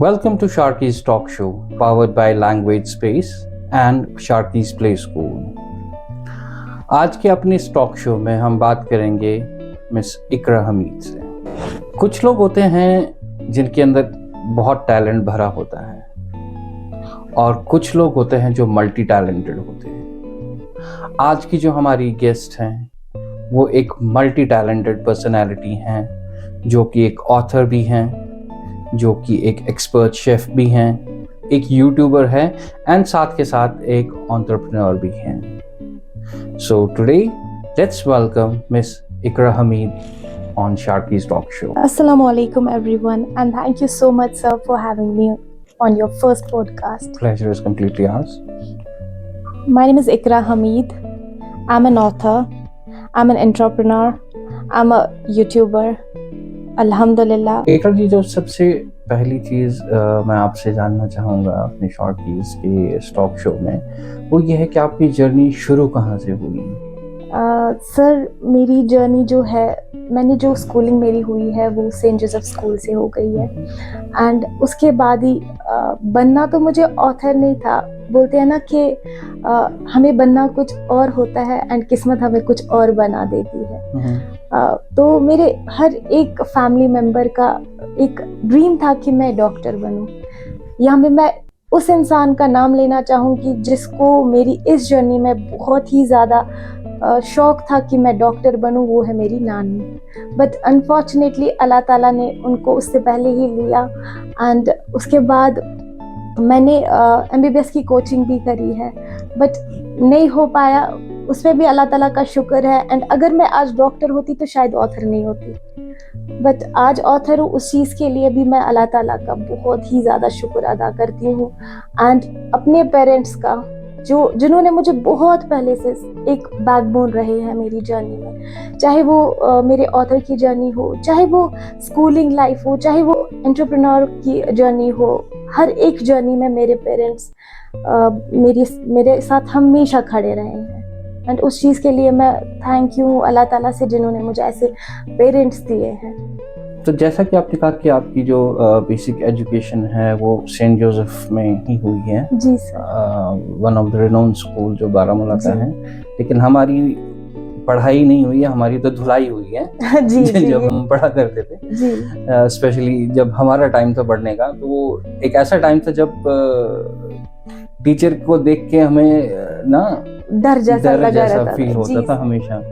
Welcome to Sharky's Talk Show, powered by Language Space and Sharky's Play School. आज के अपने इस talk show में हम बात करेंगे मिस इकरा हमीद से। कुछ लोग होते हैं जिनके अंदर बहुत टैलेंट भरा होता है और कुछ लोग होते हैं जो मल्टी टैलेंटेड होते हैं। आज की जो हमारी गेस्ट हैं वो एक मल्टी टैलेंटेड पर्सनैलिटी हैं, जो कि एक ऑथर भी हैं, जो कि एक एक्सपर्ट शेफ भी हैं, एक यूट्यूबर है एंड साथ के साथ एक एंटरप्रेन्योर भी हैं। So today let's welcome miss Iqra Hameed on Sharky's Talk Show. Assalamu alaikum everyone, and thank you so much sir for having me on your first podcast. Pleasure is completely ours. My name is Ikra Hameed. I'm an author, I'm an entrepreneur, I'm a YouTuber. Alhamdulillah. इकरा जी, जो सबसे पहली चीज़ मैं आपसे जानना चाहूँगा अपने शॉर्कीज़ के stock show में, वो ये है कि आपकी जर्नी शुरू कहाँ से हुई? सर, मेरी जर्नी जो है, मैंने जो स्कूलिंग मेरी हुई है वो सेंट जोसेफ स्कूल से हो गई है। एंड उसके बाद ही बनना तो मुझे ऑथर नहीं था। बोलते हैं ना कि हमें बनना कुछ और होता है एंड किस्मत हमें कुछ और बना देती है। तो मेरे हर एक फैमिली मेम्बर का एक ड्रीम था कि मैं डॉक्टर बनूं। यहाँ पे मैं उस इंसान का नाम लेना चाहूँगी जिसको मेरी इस जर्नी में बहुत ही ज़्यादा शौक था कि मैं डॉक्टर बनूं। वो है मेरी नानी। बट अनफॉर्चुनेटली अल्लाह ताला ने उनको उससे पहले ही लिया। एंड उसके बाद मैंने MBBS की कोचिंग भी करी है, बट नहीं हो पाया। उसमें भी अल्लाह ताला का शुक्र है। एंड अगर मैं आज डॉक्टर होती तो शायद ऑथर नहीं होती, बट आज ऑथर हूँ। उस चीज़ के लिए भी मैं अल्लाह ताला का बहुत ही ज़्यादा शुक्र अदा करती हूँ। एंड अपने पेरेंट्स का, जिन्होंने मुझे बहुत पहले से एक बैकबोन रहे हैं मेरी जर्नी में। चाहे वो मेरे ऑथर की जर्नी हो, चाहे वो स्कूलिंग लाइफ हो, चाहे वो एंटरप्रेन्योर की जर्नी हो, हर एक जर्नी में मेरे पेरेंट्स मेरे साथ हमेशा खड़े रहे हैं। एंड उस चीज़ के लिए मैं थैंक यू अल्लाह ताला से, जिन्होंने मुझे ऐसे पेरेंट्स दिए हैं। तो जैसा कि आपने कहा कि आपकी जो बेसिक एजुकेशन है वो सेंट जोसेफ में ही हुई है। जी sir. One of the renowned school जो बारामूला का है। लेकिन हमारी पढ़ाई नहीं हुई है, हमारी तो धुलाई हुई है। जी जब हम पढ़ा करते थे, जी, स्पेशली जब हमारा टाइम था पढ़ने का, तो वो एक ऐसा टाइम था जब टीचर को देख के हमें ना डर जैसा फील होता था हमेशा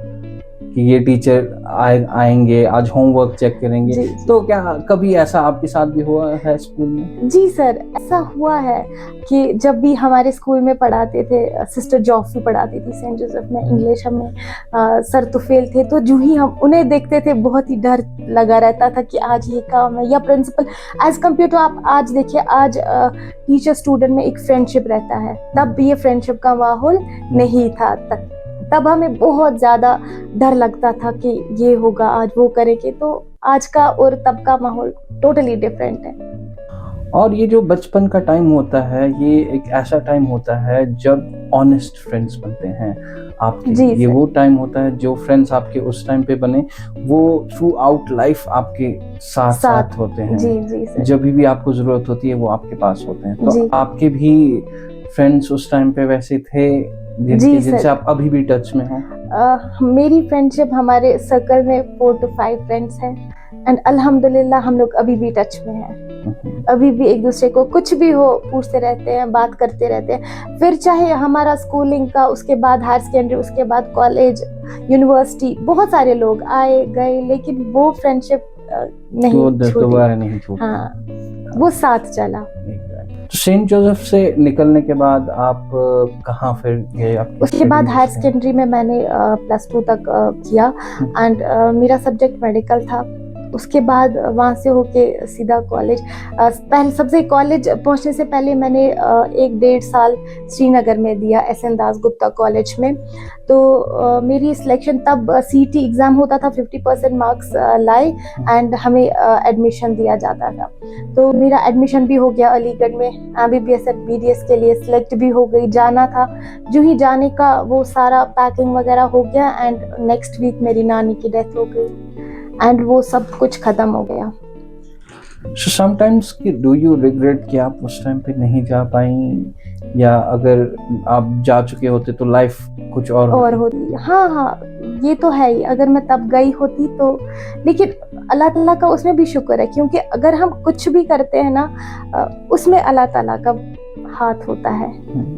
कि ये टीचर आएंगे, आज होमवर्क चेक करेंगे। तो क्या कभी ऐसा आपके साथ भी हुआ है स्कूल में? जी सर, ऐसा हुआ है कि जब भी हमारे स्कूल में पढ़ाते थे, सिस्टर जॉफी पढ़ाती थी सेंट जोसेफ में इंग्लिश, हमें सर तुफेल थे, तो जो ही हम उन्हें देखते थे बहुत ही डर लगा रहता था कि आज ये काम है। या प्रिंसिपल, एज कम्पेयर टू आप आज देखिए, आज टीचर स्टूडेंट में एक फ्रेंडशिप रहता है, तब भी ये फ्रेंडशिप का माहौल नहीं था। तब हमें बहुत ज़्यादा डर लगता था कि ये होगा, आज वो करेंगे। तो आज का और तब का माहौल टोटली डिफरेंट है। और ये जो बचपन का टाइम होता है, ये एक ऐसा टाइम होता है जब ऑनेस्ट फ्रेंड्स बनते हैं आपके। जी, ये वो टाइम होता है जो फ्रेंड्स आपके उस टाइम पे बने वो थ्रू आउट लाइफ आपके साथ होते हैं। जी सर। जब भी आपको जरूरत होती है वो आपके पास होते हैं। तो जी। आपके भी फ्रेंड्स उस टाइम पे वैसे थे जिनसे आप अभी भी टच में हो? मेरी फ्रेंडशिप, हमारे सर्कल में 4 to 5 फ्रेंड्स हैं एंड अल्हम्दुलिल्लाह हम लोग अभी भी टच में हैं। अभी भी एक दूसरे को कुछ भी हो पूछते रहते हैं, बात करते रहते हैं। फिर चाहे हमारा स्कूलिंग का, उसके बाद हायर सेकेंडरी, उसके बाद कॉलेज, यूनिवर्सिटी, बहुत सारे लोग आए गए, लेकिन वो फ्रेंडशिप नहीं छूटी। हाँ, वो साथ चला। तो सेंट जोसेफ से निकलने के बाद आप कहाँ फिर गए? उसके बाद हायर सेकेंडरी में मैंने +2 तक किया एंड मेरा सब्जेक्ट मेडिकल था। उसके बाद वहाँ से होके सीधा कॉलेज, पहले सबसे कॉलेज पहुँचने से पहले मैंने 1-1.5 साल श्रीनगर में दिया, SN दास गुप्ता कॉलेज में। तो मेरी सिलेक्शन तब CET एग्ज़ाम होता था, 50% मार्क्स लाए एंड हमें एडमिशन दिया जाता था। तो मेरा एडमिशन भी हो गया अलीगढ़ में। MBBS एंड BDS के लिए सिलेक्ट भी हो गई, जाना था। जो ही जाने का वो सारा पैकिंग वगैरह हो गया एंड नेक्स्ट वीक मेरी नानी की डेथ हो गई एंड वो सब कुछ ख़त्म हो गया। So sometimes do you regret कि आप उस टाइम पे नहीं जा पाई, या अगर आप जा चुके होते तो लाइफ कुछ और होती। हाँ हाँ, ये तो है ही, अगर मैं तब गई होती तो। लेकिन अल्लाह ताला का उसमें भी शुक्र है, क्योंकि अगर हम कुछ भी करते हैं ना, उसमें अल्लाह ताला का हाथ होता है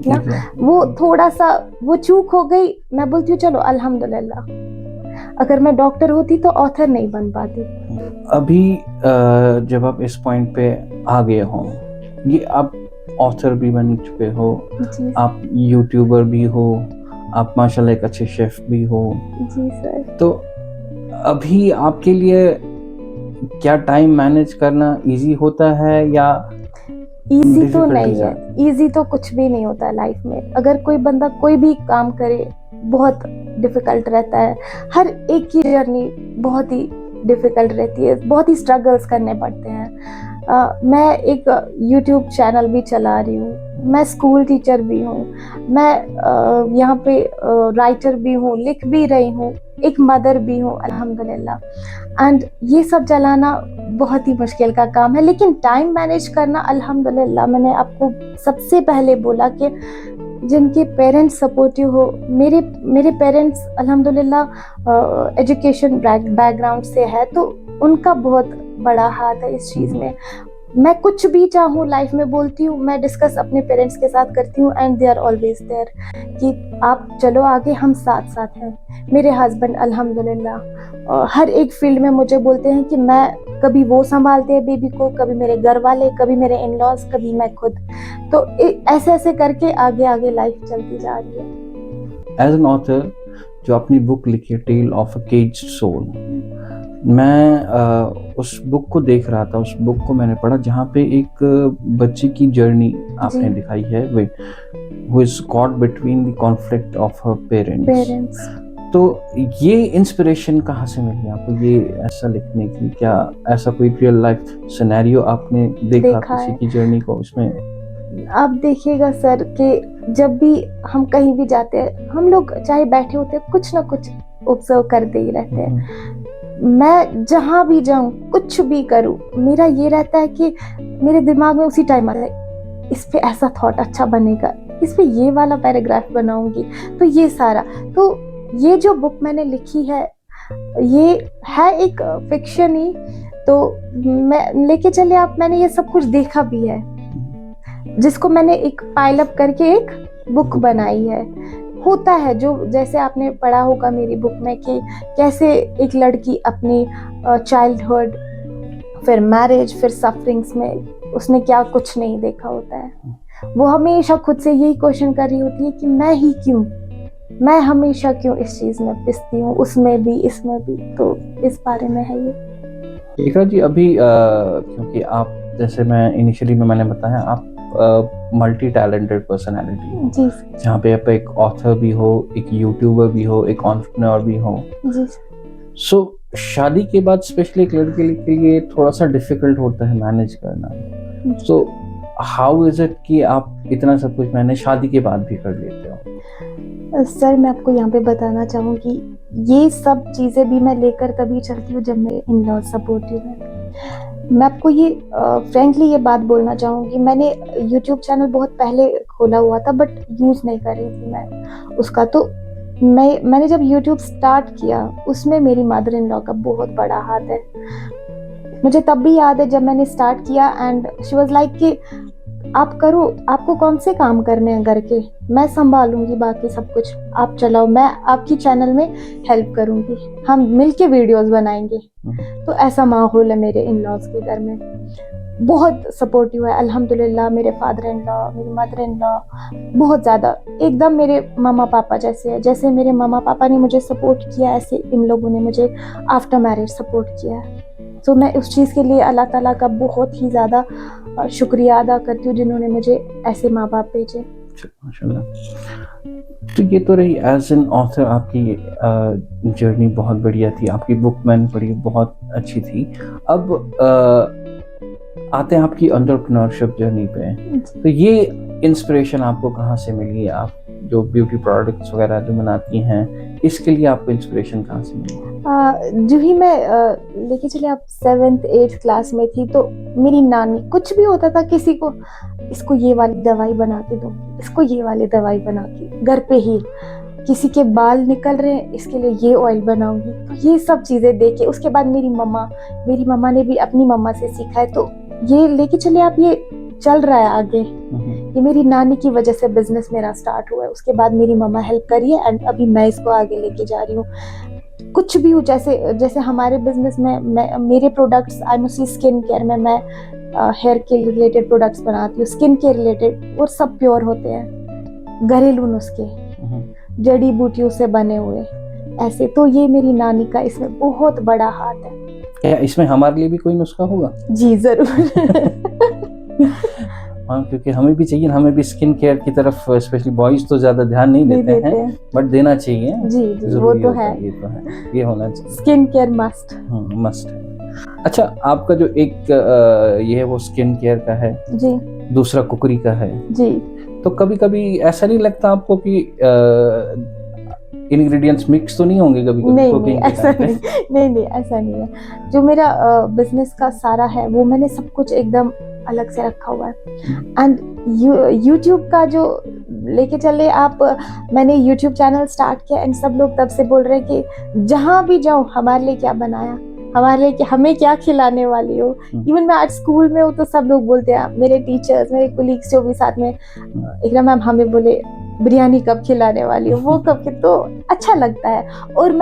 ना। वो थोड़ा सा वो चूक हो गई, मैं बोलती हूँ चलो अल्हम्दुलिल्लाह। अगर मैं डॉक्टर होती तो ऑथर नहीं बन पाती। अभी जब आप इस पॉइंट पे आ गए हो, ये आप ऑथर भी बन चुके हो, जी आप यूट्यूबर भी हो, आप माशाल्लाह एक अच्छे शेफ भी हो, जी सर। तो अभी आपके लिए क्या टाइम मैनेज करना इजी होता है या इजी तो नहीं difficulties है, आती इजी तो कुछ भी नहीं होता है लाइफ में। अगर कोई बंदा कोई भी काम करे, बहुत डिफिकल्ट रहता है। हर एक की जर्नी बहुत ही डिफिकल्ट रहती है, बहुत ही स्ट्रगल्स करने पड़ते हैं। मैं एक यूट्यूब चैनल भी चला रही हूँ, मैं स्कूल टीचर भी हूँ, मैं यहाँ पे राइटर भी हूँ, लिख भी रही हूँ, एक मदर भी हूँ अल्हम्दुलिल्लाह। एंड ये सब चलाना बहुत ही मुश्किल का काम है, लेकिन टाइम मैनेज करना अल्हम्दुलिल्लाह। मैंने आपको सबसे पहले बोला कि जिनके पेरेंट्स सपोर्टिव हो, मेरे पेरेंट्स अल्हम्दुलिल्लाह एजुकेशन बैकग्राउंड से है, तो उनका बहुत बड़ा हाथ है इस चीज़ में। मैं कुछ भी चाहूँ लाइफ में, बोलती हूँ, मैं डिस्कस अपने पेरेंट्स के साथ करती हूँ, and they are always there कि आप चलो आगे, हम साथ साथ हैं। मेरे हस्बैंड अल्हम्दुलिल्लाह हर एक फील्ड में मुझे बोलते हैं कि मैं, कभी वो संभालते हैं बेबी को, कभी मेरे घर वाले, कभी मेरे इन लॉज, कभी मैं खुद। तो ऐसे ऐसे करके आगे आगे लाइफ चलती जा रही है। एज एन ऑथर, जो अपनी बुक लिखी है tale of a caged soul, मैं उस बुक को देख रहा था, उस बुक को मैंने पढ़ा जहाँ पे एक बच्चे की जर्नी आपने दिखाई है, who is caught between the conflict of her parents। तो ये इंस्पिरेशन कहाँ से मिली आपको, ये ऐसा लिखने की? क्या ऐसा कोई रियल लाइफ सिनेरियो आपने देखा किसी की जर्नी को उसमें? आप देखिएगा सर कि जब भी हम कहीं भी जाते हैं, हम लोग चाहे बैठे होते हैं, कुछ ना कुछ ऑब्जर्व करते ही रहते हैं। मैं जहाँ भी जाऊँ, कुछ भी करूँ, मेरा ये रहता है कि मेरे दिमाग में उसी टाइम आता है, इस पे ऐसा थॉट अच्छा बनेगा, इस पे ये वाला पैराग्राफ बनाऊंगी, तो ये सारा। तो ये जो बुक मैंने लिखी है, ये है एक फिक्शन ही, तो मैं लेके चले आप, मैंने ये सब कुछ देखा भी है, जिसको मैंने एक पाइल अप करके एक बुक बनाई है। होता है जो, जैसे आपने पढ़ा होगा मेरी बुक में कि कैसे एक लड़की अपनी चाइल्डहुड, फिर मैरिज, फिर सफरिंग्स में उसने क्या कुछ नहीं देखा होता है। वो हमेशा खुद से यही क्वेश्चन कर रही होती है कि मैं हमेशा क्यों इस चीज में पिसती हूँ, उसमें भी इसमें भी। तो इस बारे में है ये। इकरा जी, अभी क्योंकि आप, जैसे मैं इनिशियली में मैंने बताया, आप मल्टी टैलेंटेड पर्सनालिटी जी, जहाँ पे आप एक ऑथर भी हो, एक यूट्यूबर भी हो, एक एंटरप्रेन्योर भी हो। जी। सो शादी के बाद स्पेशली एक लड़के के लिए थोड़ा सा डिफिकल्ट होता है मैनेज करना। सो हाउ इज इट कि आप इतना सब कुछ मैनेज शादी के बाद भी कर लेते हो? सर मैं आपको यहाँ पे बताना चाहूँगी, ये सब चीज़ें भी मैं लेकर तभी चलती हूँ जब मेरे इन लॉज सपोर्टिव है। मैं आपको ये फ्रेंकली ये बात बोलना चाहूँगी, मैंने यूट्यूब चैनल बहुत पहले खोला हुआ था, बट यूज़ नहीं कर रही थी मैं उसका। तो मैंने जब यूट्यूब स्टार्ट किया, उसमें मेरी मदर इन लॉ का बहुत बड़ा हाथ है। मुझे तब भी याद है जब मैंने स्टार्ट किया, एंड शी वाज लाइक कि आप करो, आपको कौन से काम करने हैं घर के, मैं संभालूंगी बाकी सब कुछ, आप चलाओ, मैं आपकी चैनल में हेल्प करूंगी, हम मिलके वीडियोस बनाएंगे। तो ऐसा माहौल है मेरे इन लॉज के घर में, बहुत सपोर्टिव है अल्हम्दुलिल्लाह। मेरे फादर इन लॉ, मेरी मदर इन लॉ बहुत ज़्यादा एकदम मेरे मामा पापा जैसे है। जैसे मेरे मामा पापा ने मुझे सपोर्ट किया, ऐसे इन लोगों ने मुझे आफ्टर मैरिज सपोर्ट किया है। तो मैं उस चीज़ के लिए अल्लाह ताला का बहुत ही ज़्यादा शुक्रिया अदा करती हूँ, जिन्होंने मुझे ऐसे माँ बाप भेजे। माशाल्लाह। तो ये तो रही एज एन ऑथर आपकी जर्नी बहुत बढ़िया थी, आपकी बुक मैंने पढ़ी, बहुत अच्छी थी। अब आते हैं आपकी एंटरप्रेन्योरशिप जर्नी पे। तो ये इंस्पिरेशन आपको कहाँ से मिली? आप जो ब्यूटी प्रोडक्ट्स वगैरह जो बनाती हैं, इसके लिए आपको इंस्पिरेशन कहाँ से मिली? जो ही मैं लेके चलिए आप 7th 8th क्लास में थी तो मेरी नानी कुछ भी होता था, किसी को इसको ये वाली दवाई बना के दो, इसको ये वाली दवाई बना के, घर पे ही किसी के बाल निकल रहे हैं इसके लिए ये ऑयल बनाऊंगी। तो ये सब चीजें देख के उसके बाद मेरी मम्मा ने भी अपनी मम्मा से सीखा है, तो ये लेके चलिए आप, ये चल रहा है आगे। ये मेरी नानी की वजह से बिजनेस मेरा स्टार्ट हुआ है, उसके बाद मेरी मम्मा हेल्प करी है एंड अभी मैं इसको आगे लेके जा रही हूँ। कुछ भी हो, जैसे हमारे बिजनेस में मेरे products, I mostly skin care में मैं हेयर के रिलेटेड प्रोडक्ट्स बनाती हूँ, स्किन केयर रिलेटेड, और सब प्योर होते हैं, घरेलू नुस्खे, जड़ी बूटियों से बने हुए ऐसे। तो ये मेरी नानी का इसमें बहुत बड़ा हाथ है। क्या इसमें हमारे लिए भी कोई नुस्खा होगा? जी जरूर। हाँ, क्योंकि हमें भी चाहिए, हमें भी स्किन केयर की तरफ स्पेशली बॉयज तो ज्यादा ध्यान नहीं देते हैं, बट देना चाहिए। जी वो तो है, ये तो है, ये होना चाहिए, स्किन केयर मस्ट है। अच्छा, आपका जो एक ये है वो स्किन केयर का है जी, दूसरा कुकरी का है जी। तो कभी कभी ऐसा नहीं लगता आपको कि इंग्रेडिएंट्स मिक्स तो नहीं होंगे कभी? नहीं, ऐसा नहीं, ऐसा नहीं है। जो मेरा बिजनेस का सारा है वो मैंने सब कुछ एकदम अलग से रखा हुआ है। एंड यूट्यूब का जो लेके चले आप, मैंने यूट्यूब चैनल स्टार्ट किया एंड सब लोग तब से बोल रहे हैं कि जहाँ भी जाओ हमारे लिए क्या बनाया, हमारे लिए हमें क्या खिलाने वाली हो। इवन मैं आज स्कूल में हूँ तो सब लोग बोलते हैं, मेरे टीचर्स, मेरे कोलीग्स जो भी साथ में, इकरा मैम हमें बोले बिरयानी कब खिलाने वाली हो, वो कब के, तो अच्छा लगता है। और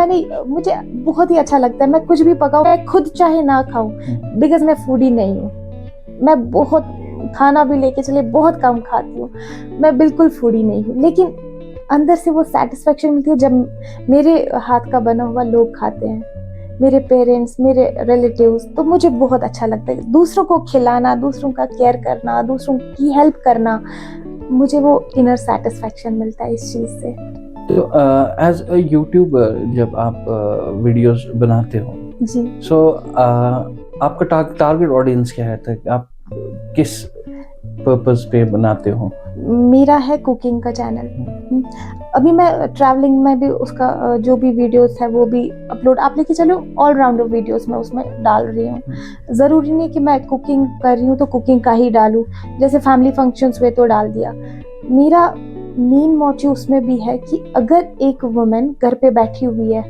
मुझे बहुत ही अच्छा लगता है, मैं कुछ भी पकाऊं, मैं खुद चाहे ना खाऊं, बिकॉज मैं फूडी नहीं हूँ। मैं बहुत खाना भी लेके चले बहुत कम खाती हूँ, मैं बिल्कुल फूडी नहीं हूँ, लेकिन अंदर से वो सेटिस्फेक्शन मिलती है जब मेरे हाथ का बना हुआ लोग खाते हैं, मेरे पेरेंट्स, मेरे रिलेटिव्स। तो मुझे बहुत अच्छा लगता है दूसरों को खिलाना, दूसरों का केयर करना, दूसरों की हेल्प करना, मुझे वो इनर सेटिस्फेक्शन मिलता है इस चीज से। तो एज अ यूट्यूबर जब आप वीडियोस बनाते हो जी, सो आपका टारगेट ऑडियंस क्या है, तक आप किस पर्पस पे बनाते हो? मेरा है कुकिंग का चैनल। अभी मैं ट्रैवलिंग में भी उसका जो भी वीडियोस है वो भी अपलोड, आप लेके चलो, ऑलराउंडर वीडियोस मैं उसमें डाल रही हूँ। ज़रूरी नहीं कि मैं कुकिंग कर रही हूँ तो कुकिंग का ही डालूँ, जैसे फैमिली फंक्शंस हुए तो डाल दिया। मेरा मेन मोटिव उसमें भी है कि अगर एक वुमेन घर पे बैठी हुई है,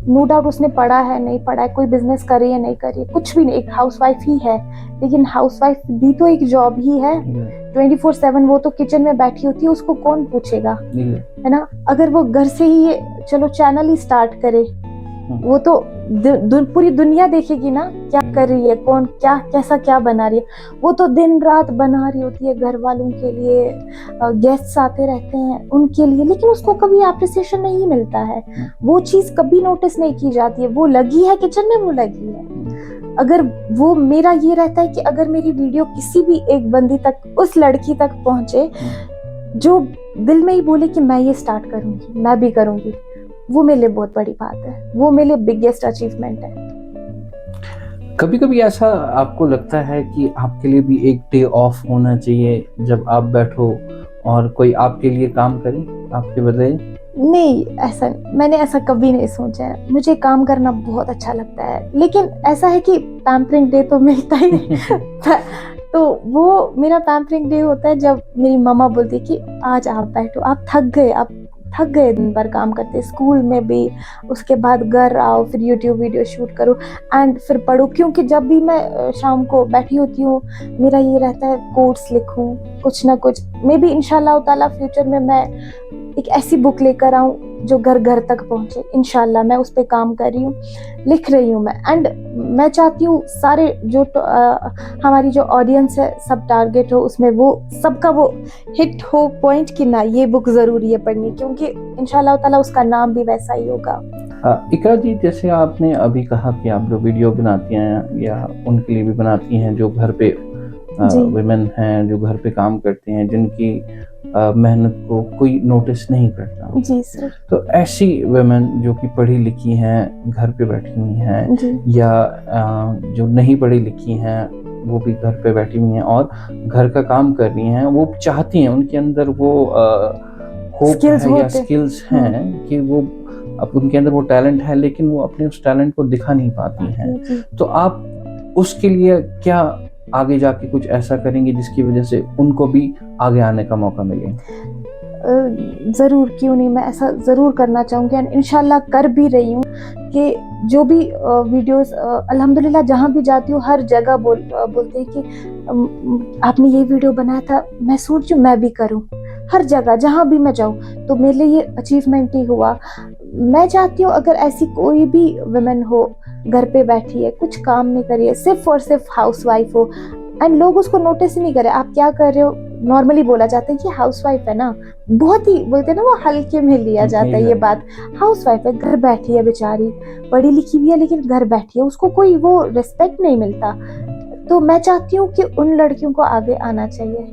नो डाउट उसने पढ़ा है नहीं पढ़ा है, कोई बिजनेस कर रही है नहीं कर रही है, कुछ भी नहीं, एक हाउसवाइफ ही है, लेकिन हाउसवाइफ भी तो एक जॉब ही है। 24/7 वो तो किचन में बैठी होती है, उसको कौन पूछेगा, है ना। अगर वो घर से ही ये चलो चैनल ही स्टार्ट करे, वो तो पूरी दुनिया देखेगी ना क्या कर रही है, कौन क्या कैसा क्या बना रही है। वो तो दिन रात बना रही होती है घर वालों के लिए, गेस्ट्स आते रहते हैं उनके लिए, लेकिन उसको कभी एप्रिसिएशन नहीं मिलता है, वो चीज कभी नोटिस नहीं की जाती है। वो लगी है किचन में, वो लगी है। अगर वो, मेरा ये रहता है कि अगर मेरी वीडियो किसी भी एक बंदी तक, उस लड़की तक पहुंचे जो दिल में ही बोले कि मैं ये स्टार्ट करूंगी, मैं भी करूंगी, वो मेरे लिए बहुत बड़ी बात है, वो मेरे लिए बिगेस्ट अचीवमेंट है। कभी कभी ऐसा आपको लगता है कि आपके लिए भी एक डे ऑफ होना चाहिए जब आप बैठो और कोई आपके लिए काम करे आपके बदले? नहीं, ऐसा मैंने ऐसा कभी नहीं सोचा है। मुझे काम करना बहुत अच्छा लगता है, लेकिन ऐसा है कि पैम्परिंग डे तो मिलता ही नहीं। तो वो मेरा पैम्परिंग डे होता है जब मेरी मम्मा बोलती है कि आज आप बैठो, आप थक गए दिन भर काम करते, स्कूल में भी, उसके बाद घर आओ, फिर यूट्यूब वीडियो शूट करो एंड फिर पढ़ो। क्योंकि जब भी मैं शाम को बैठी होती हूँ, मेरा ये रहता है कोट्स लिखूं, कुछ ना कुछ, मे बी इंशाल्लाह ताला फ्यूचर में मैं एक ऐसी बुक लेकर आऊं जो घर घर तक पहुंचे। इंशाल्लाह मैं उस पे काम कर रही हूँ, लिख रही हूँ मैं, एंड मैं चाहती हूँ सारे जो हमारी जो ऑडियंस है सब टारगेट हो उसमें, वो सबका वो हिट हो पॉइंट कि ना ये बुक जरूरी है पढ़नी, क्योंकि इंशाल्लाह ताला उसका नाम भी वैसा ही होगा। इकरा जी, जैसे आपने अभी कहा कि आप जो वीडियो बनाती हैं या उनके लिए भी बनाती हैं जो घर पे वुमेन हैं, जो घर पे काम करती हैं, जिनकी मेहनत को कोई नोटिस नहीं करता। जी सर। तो ऐसी वुमेन जो कि पढ़ी लिखी हैं, घर पे बैठी हुई हैं, या जो नहीं पढ़ी लिखी हैं वो भी घर पे बैठी हुई हैं और घर का काम कर रही हैं, वो चाहती हैं, उनके अंदर वो होप Skills है या होते। स्किल्स हैं कि वो अब उनके अंदर वो टैलेंट है, लेकिन वो अपने उस टैलेंट को दिखा नहीं पाती हैं। जी। तो आप उसके लिए क्या आगे जाके कुछ ऐसा करेंगे जिसकी वजह से उनको भी आगे आने का मौका मिले? ज़रूर, क्यों नहीं, मैं ऐसा ज़रूर करना चाहूँगी एंड इंशाल्लाह कर भी रही हूँ कि जो भी वीडियोस अल्हम्दुलिल्लाह जहाँ भी जाती हूँ हर जगह बोलते हैं कि आपने ये वीडियो बनाया था, मैं सोच रही हूँ मैं भी करूँ। हर जगह जहाँ भी मैं जाऊँ तो मेरे लिए ये अचीवमेंट ही हुआ। मैं चाहती हूँ अगर ऐसी कोई भी वुमेन हो, घर पे बैठी है, कुछ काम नहीं कर रही है, सिर्फ और सिर्फ हाउसवाइफ हो एंड लोग उसको नोटिस ही नहीं करे, आप क्या कर रहे हो, नॉर्मली बोला जाता है कि हाउसवाइफ है ना, बहुत ही बोलते हैं ना, वो हल्के में लिया जाता है ये बात। हाउसवाइफ है, घर बैठी है बेचारी, पढ़ी लिखी भी है लेकिन घर बैठी है, उसको कोई वो रिस्पेक्ट नहीं मिलता। तो मैं चाहती हूँ कि उन लड़कियों को आगे आना चाहिए,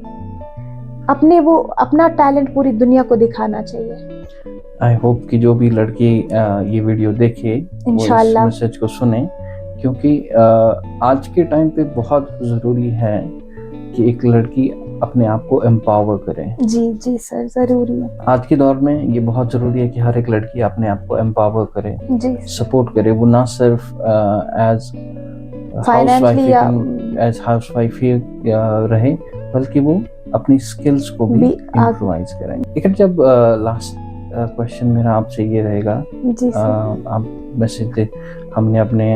अपना टैलेंट पूरी दुनिया को दिखाना चाहिए। आई होप कि जो भी लड़की ये वीडियो देखे वो इस इंशाल्लाह। मैसेज को सुने, क्योंकि आज के टाइम पे बहुत ज़रूरी है कि एक लड़की अपने आप को एम्पावर करे। जी सर, ज़रूरी है। आज के दौर में ये बहुत ज़रूरी है कि हर एक लड़की अपने आप को एम्पावर करे, जी, सपोर्ट करे। वो ना सिर्फ एज फाइनेंशियली या हाउसवाइफ ही रहे, बल्कि वो अपनी स्किल्स को भी भी इम्प्रोवाइज करें। लेकिन जब लास्ट क्वेश्चन मेरा आपसे ये रहेगा, जी सर। आप मैसेज हमने अपने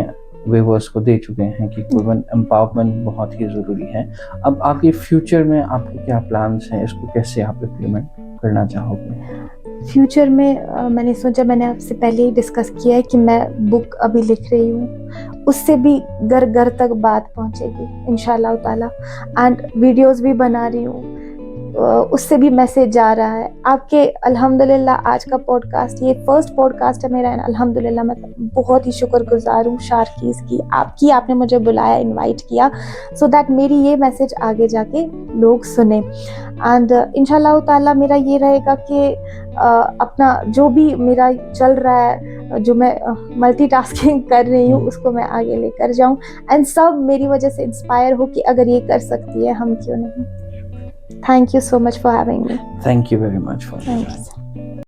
व्यूअर्स को दे चुके हैं कि वुमेन एम्पावरमेंट बहुत ही ज़रूरी है। अब आगे फ्यूचर में आपके क्या प्लान्स हैं, इसको कैसे आप इम्प्लीमेंट करना चाहोगे? फ्यूचर में मैंने सोचा, मैंने आपसे पहले ही डिस्कस किया है कि मैं बुक अभी लिख रही हूँ, उससे भी घर घर तक बात पहुँचेगी इंशाल्लाह ताला एंड वीडियोस भी बना रही हूँ, उससे भी मैसेज जा रहा है। आपके अल्हम्दुलिल्लाह आज का पॉडकास्ट ये फर्स्ट पॉडकास्ट है मेरा एंड अल्हम्दुलिल्लाह मैं बहुत ही शुक्रगुजार हूँ शारकीज़ की, आपने मुझे बुलाया, इनवाइट किया सो दैट मेरी ये मैसेज आगे जाके लोग सुने एंड इंशाल्लाह ताला मेरा ये रहेगा कि अपना जो भी मेरा चल रहा है, जो मैं मल्टीटास्किंग कर रही हूँ उसको मैं आगे लेकर जाऊँ एंड सब मेरी वजह से इंस्पायर हो कि अगर ये कर सकती है हम क्यों नहीं। Thank you so much for having me. Thank you very much for Thank you.